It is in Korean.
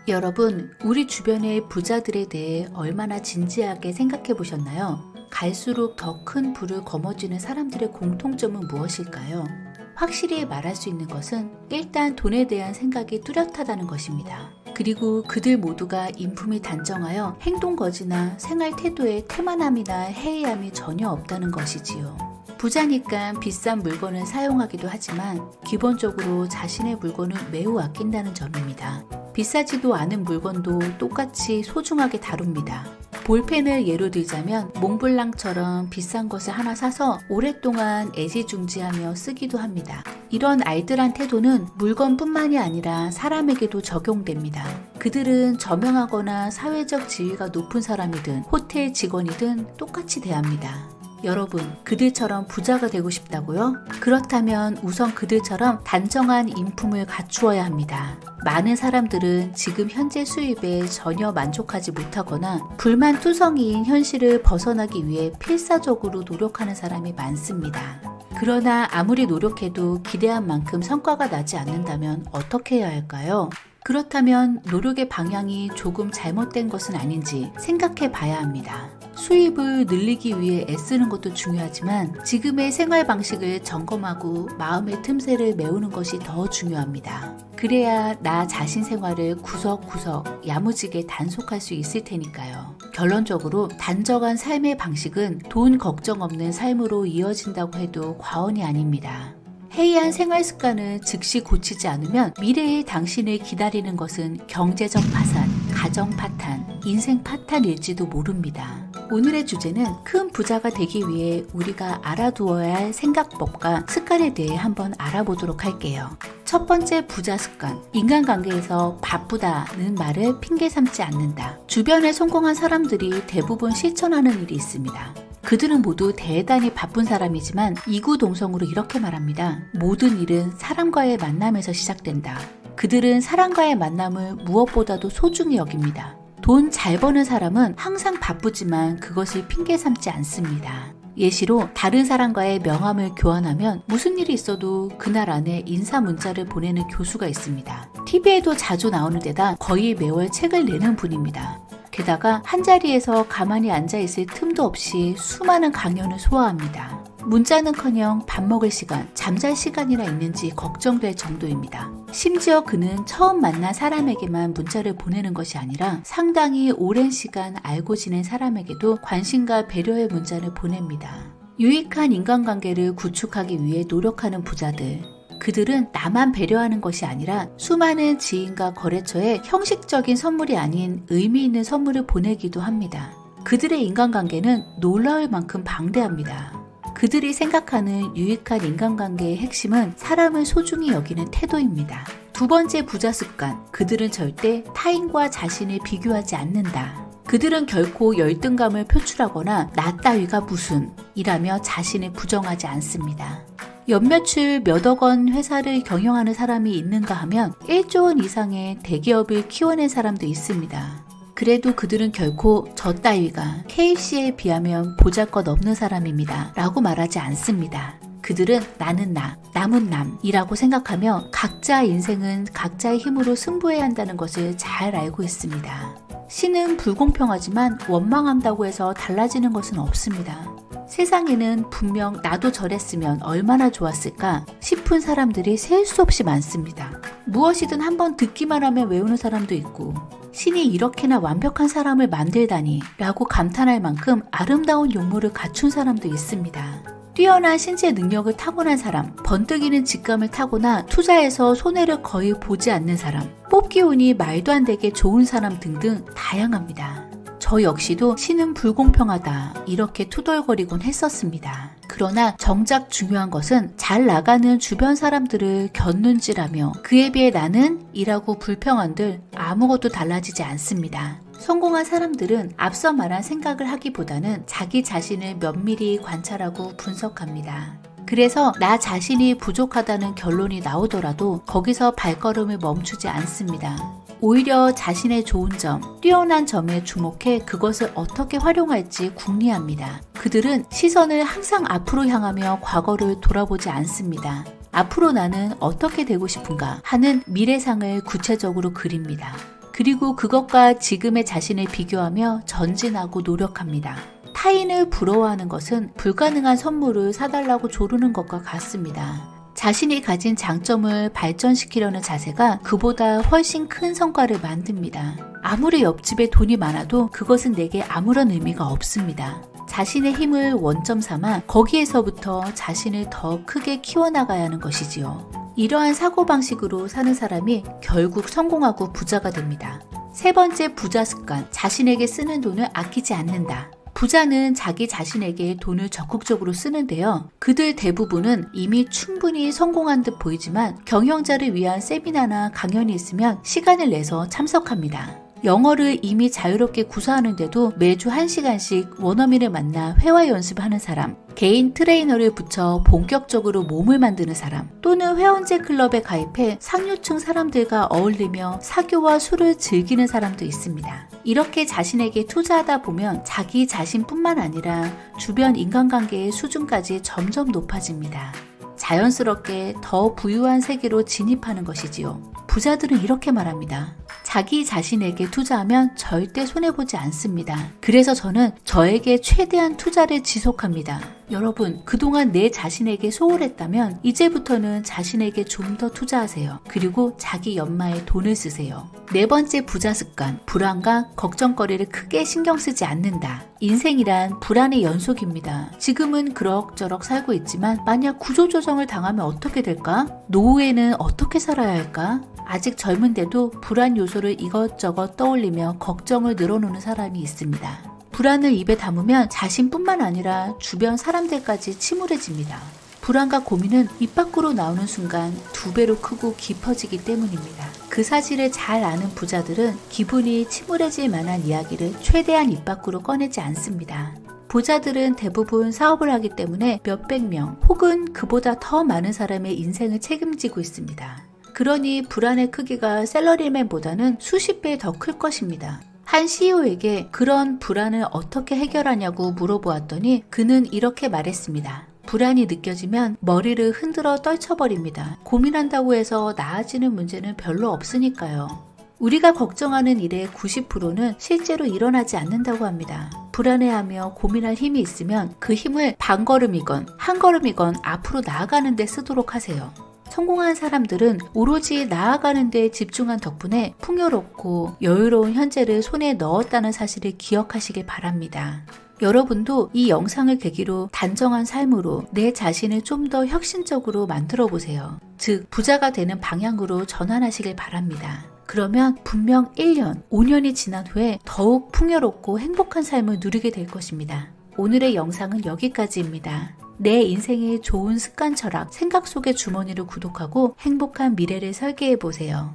여러분, 우리 주변의 부자들에 대해 얼마나 진지하게 생각해 보셨나요? 갈수록 더 큰 부를 거머쥐는 사람들의 공통점은 무엇일까요? 확실히 말할 수 있는 것은 일단 돈에 대한 생각이 뚜렷하다는 것입니다. 그리고 그들 모두가 인품이 단정하여 행동거지나 생활 태도에 태만함이나 해이함이 전혀 없다는 것이지요. 부자니까 비싼 물건을 사용하기도 하지만 기본적으로 자신의 물건을 매우 아낀다는 점입니다. 비싸지도 않은 물건도 똑같이 소중하게 다룹니다. 볼펜을 예로 들자면 몽블랑처럼 비싼 것을 하나 사서 오랫동안 애지중지하며 쓰기도 합니다. 이런 알뜰한 태도는 물건뿐만이 아니라 사람에게도 적용됩니다. 그들은 저명하거나 사회적 지위가 높은 사람이든 호텔 직원이든 똑같이 대합니다. 여러분, 그들처럼 부자가 되고 싶다고요? 그렇다면 우선 그들처럼 단정한 인품을 갖추어야 합니다. 많은 사람들은 지금 현재 수입에 전혀 만족하지 못하거나 불만투성이인 현실을 벗어나기 위해 필사적으로 노력하는 사람이 많습니다. 그러나 아무리 노력해도 기대한 만큼 성과가 나지 않는다면 어떻게 해야 할까요? 그렇다면 노력의 방향이 조금 잘못된 것은 아닌지 생각해 봐야 합니다. 수입을 늘리기 위해 애쓰는 것도 중요하지만 지금의 생활 방식을 점검하고 마음의 틈새를 메우는 것이 더 중요합니다. 그래야 나 자신 생활을 구석구석 야무지게 단속할 수 있을 테니까요. 결론적으로 단정한 삶의 방식은 돈 걱정 없는 삶으로 이어진다고 해도 과언이 아닙니다. 해이한 생활 습관을 즉시 고치지 않으면 미래의 당신을 기다리는 것은 경제적 파산, 가정 파탄, 인생 파탄일지도 모릅니다. 오늘의 주제는 큰 부자가 되기 위해 우리가 알아두어야 할 생각법과 습관에 대해 한번 알아보도록 할게요. 첫 번째 부자 습관, 인간관계에서 바쁘다는 말을 핑계 삼지 않는다. 주변에 성공한 사람들이 대부분 실천하는 일이 있습니다. 그들은 모두 대단히 바쁜 사람이지만 이구동성으로 이렇게 말합니다. 모든 일은 사람과의 만남에서 시작된다. 그들은 사람과의 만남을 무엇보다도 소중히 여깁니다. 돈 잘 버는 사람은 항상 바쁘지만 그것을 핑계 삼지 않습니다. 예시로 다른 사람과의 명함을 교환하면 무슨 일이 있어도 그날 안에 인사 문자를 보내는 교수가 있습니다. TV에도 자주 나오는 데다 거의 매월 책을 내는 분입니다. 게다가 한자리에서 가만히 앉아있을 틈도 없이 수많은 강연을 소화합니다. 문자는커녕 밥 먹을 시간, 잠잘 시간이나 있는지 걱정될 정도입니다. 심지어 그는 처음 만난 사람에게만 문자를 보내는 것이 아니라 상당히 오랜 시간 알고 지낸 사람에게도 관심과 배려의 문자를 보냅니다. 유익한 인간관계를 구축하기 위해 노력하는 부자들. 그들은 나만 배려하는 것이 아니라 수많은 지인과 거래처에 형식적인 선물이 아닌 의미 있는 선물을 보내기도 합니다. 그들의 인간관계는 놀라울 만큼 방대합니다. 그들이 생각하는 유익한 인간관계의 핵심은 사람을 소중히 여기는 태도입니다. 두 번째 부자 습관, 그들은 절대 타인과 자신을 비교하지 않는다. 그들은 결코 열등감을 표출하거나 나 따위가 무슨 이라며 자신을 부정하지 않습니다. 연매출 몇억 원 회사를 경영하는 사람이 있는가 하면 1조 원 이상의 대기업을 키워낸 사람도 있습니다. 그래도 그들은 결코 저 따위가 KFC에 비하면 보잘것없는 사람입니다 라고 말하지 않습니다. 그들은 나는 나, 남은 남이라고 생각하며 각자 인생은 각자의 힘으로 승부해야 한다는 것을 잘 알고 있습니다. 신은 불공평하지만 원망한다고 해서 달라지는 것은 없습니다. 세상에는 분명 나도 저랬으면 얼마나 좋았을까 싶은 사람들이 셀 수 없이 많습니다. 무엇이든 한번 듣기만 하면 외우는 사람도 있고 신이 이렇게나 완벽한 사람을 만들다니 라고 감탄할 만큼 아름다운 용모를 갖춘 사람도 있습니다. 뛰어난 신체 능력을 타고난 사람, 번뜩이는 직감을 타고나 투자에서 손해를 거의 보지 않는 사람, 뽑기 운이 말도 안 되게 좋은 사람 등등 다양합니다. 저 역시도 신은 불공평하다 이렇게 투덜거리곤 했었습니다. 그러나 정작 중요한 것은 잘 나가는 주변 사람들을 곁눈질하며 그에 비해 나는 이라고 불평한들 아무것도 달라지지 않습니다. 성공한 사람들은 앞서 말한 생각을 하기보다는 자기 자신을 면밀히 관찰하고 분석합니다. 그래서 나 자신이 부족하다는 결론이 나오더라도 거기서 발걸음을 멈추지 않습니다. 오히려 자신의 좋은 점, 뛰어난 점에 주목해 그것을 어떻게 활용할지 궁리합니다. 그들은 시선을 항상 앞으로 향하며 과거를 돌아보지 않습니다. 앞으로 나는 어떻게 되고 싶은가 하는 미래상을 구체적으로 그립니다. 그리고 그것과 지금의 자신을 비교하며 전진하고 노력합니다. 타인을 부러워하는 것은 불가능한 선물을 사달라고 조르는 것과 같습니다. 자신이 가진 장점을 발전시키려는 자세가 그보다 훨씬 큰 성과를 만듭니다. 아무리 옆집에 돈이 많아도 그것은 내게 아무런 의미가 없습니다. 자신의 힘을 원점 삼아 거기에서부터 자신을 더 크게 키워나가야 하는 것이지요. 이러한 사고방식으로 사는 사람이 결국 성공하고 부자가 됩니다. 세 번째 부자 습관, 자신에게 쓰는 돈을 아끼지 않는다. 부자는 자기 자신에게 돈을 적극적으로 쓰는데요. 그들 대부분은 이미 충분히 성공한 듯 보이지만 경영자를 위한 세미나나 강연이 있으면 시간을 내서 참석합니다. 영어를 이미 자유롭게 구사하는데도 매주 1시간씩 원어민을 만나 회화 연습하는 사람, 개인 트레이너를 붙여 본격적으로 몸을 만드는 사람, 또는 회원제 클럽에 가입해 상류층 사람들과 어울리며 사교와 술을 즐기는 사람도 있습니다. 이렇게 자신에게 투자하다 보면 자기 자신뿐만 아니라 주변 인간관계의 수준까지 점점 높아집니다. 자연스럽게 더 부유한 세계로 진입하는 것이지요. 부자들은 이렇게 말합니다. 자기 자신에게 투자하면 절대 손해보지 않습니다. 그래서 저는 저에게 최대한 투자를 지속합니다. 여러분, 그동안 내 자신에게 소홀했다면 이제부터는 자신에게 좀 더 투자하세요. 그리고 자기 연마에 돈을 쓰세요. 네 번째 부자 습관, 불안과 걱정거리를 크게 신경 쓰지 않는다. 인생이란 불안의 연속입니다. 지금은 그럭저럭 살고 있지만 만약 구조조정을 당하면 어떻게 될까? 노후에는 어떻게 살아야 할까? 아직 젊은데도 불안 요소를 이것저것 떠올리며 걱정을 늘어놓는 사람이 있습니다. 불안을 입에 담으면 자신뿐만 아니라 주변 사람들까지 침울해집니다. 불안과 고민은 입 밖으로 나오는 순간 2배로 크고 깊어지기 때문입니다. 그 사실을 잘 아는 부자들은 기분이 침울해질 만한 이야기를 최대한 입 밖으로 꺼내지 않습니다. 부자들은 대부분 사업을 하기 때문에 몇백 명 혹은 그보다 더 많은 사람의 인생을 책임지고 있습니다. 그러니 불안의 크기가 셀러리맨보다는 수십 배 더 클 것입니다. 한 CEO에게 그런 불안을 어떻게 해결하냐고 물어보았더니 그는 이렇게 말했습니다. 불안이 느껴지면 머리를 흔들어 떨쳐버립니다. 고민한다고 해서 나아지는 문제는 별로 없으니까요. 우리가 걱정하는 일의 90%는 실제로 일어나지 않는다고 합니다. 불안해하며 고민할 힘이 있으면 그 힘을 반걸음이건 한 걸음이건 앞으로 나아가는 데 쓰도록 하세요. 성공한 사람들은 오로지 나아가는 데 집중한 덕분에 풍요롭고 여유로운 현재를 손에 넣었다는 사실을 기억하시길 바랍니다. 여러분도 이 영상을 계기로 단정한 삶으로 내 자신을 좀 더 혁신적으로 만들어 보세요. 즉, 부자가 되는 방향으로 전환하시길 바랍니다. 그러면 분명 1년, 5년이 지난 후에 더욱 풍요롭고 행복한 삶을 누리게 될 것입니다. 오늘의 영상은 여기까지입니다. 내 인생의 좋은 습관 철학, 생각 속의 주머니를 구독하고 행복한 미래를 설계해 보세요.